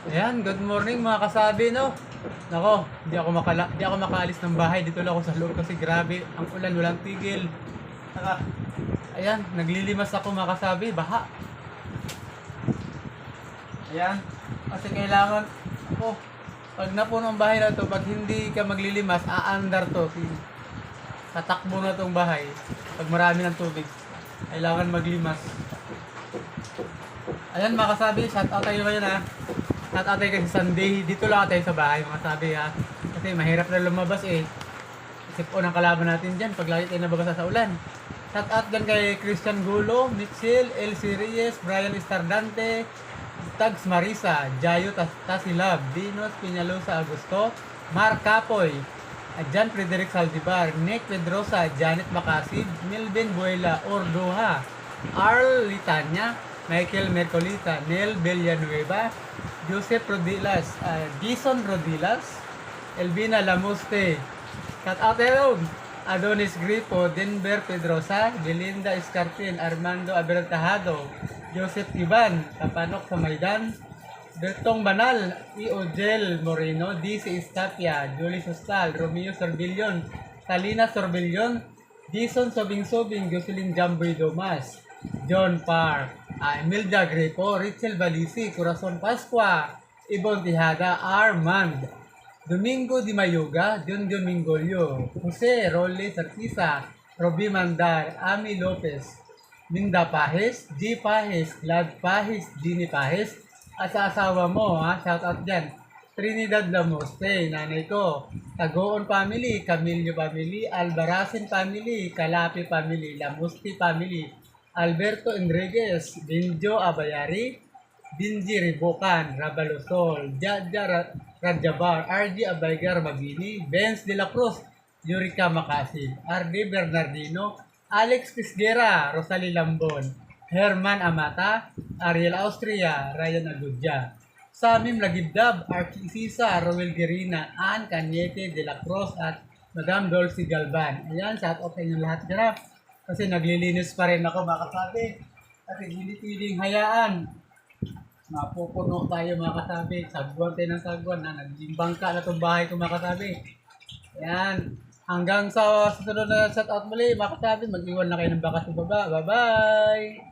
Ayan, good morning mga kasabi, no? Nako, di ako makaalis ng bahay. Dito lang ako sa loob kasi grabe, ang ulan, walang tigil. Saka, ayan, naglilimas ako mga kasabi, baha. Ayan, kasi kailangan, ako, pag napuno ang bahay na to, pag hindi ka maglilimas, aandar to. Tatakbo na tong bahay. Pag marami ng tubig, kailangan maglimas. Ayan mga kasabi, shout out tayo ngayon ha. Shout out tayo kasi Sunday, dito lang tayo sa bahay mga kasabi ha. Kasi mahirap na lumabas eh. Isip po ng kalaban natin dyan pag lagi tayo nababasa sa ulan. Shout out dyan kay Christian Gulo, Mitchell, Elsie Reyes, Brian Estardante, Tags Marisa, Jayo Tasilab, Dinos Piñalosa Agusto, Mark Capoy, Jan Frederick Saldivar, Nick Pedrosa, Janet Macasid, Milben Buela Ordoha, Arl Litanya, Michael Mercolita, Nel Villanueva, Joseph Rodilas, Gison Rodilas, Elvina Lamuste, Kat Aterog, Adonis Gripo, Denver Pedrosa, Belinda Escartin, Armando Abertahado, Joseph Iban, Kapanok sa Maidan, Bertong Banal, Iojel Moreno, DC Estapia, Julie Sustal, Romeo Sorbillon, Talina Sorbillon, Dison Sobing-Sobing, Jocelyn Jamboy Domas, John Park, Imelda Grepo, Richel Balisi, Corazon Pascua, Ibon Tijada, Armand, Domingo Di Mayuga, John Mingolio, Jose Role Sartisa, Roby Mandar, Ami Lopez, Minda Pahes, G. Pahes, Glad Pahes, Dini Pahes, at sa asawa mo, ha, shout out dyan, Trinidad Lamoste, nanay ko, Tagoon Family, Camillo Family, Albarasin Family, Calapi Family, Lamusti Family, Alberto Enriquez, Binjo Abayari, Dinji Ribocan, Rabalosol, Jaja Radjabar, RG Abaygar Mabini, Benz de la Cruz, Yurika Makasid, RD Bernardino, Alex Pisguera, Rosalie Lambon, Herman Amata, Ariel Austria, Ryan Agudja, Samim Lagibdab, Archie Sisa, Roel Gerina, Ann Cañete de la Cruz at Madam Dolce Galban. Ayan, shout out sa inyo lahat dyan. Kasi naglilinis pa rin ako mga kasabi. Kasi hindi pwedeng hayaan. Mapupuno tayo mga kasabi. Sagwan tayo ng sagwan na naging bangka na itong bahay ko mga kasabi. Ayan. Hanggang sa susunod na shout out muli mga kasabi. Mag-iwan na kayo ng baka sa baba. Bye-bye!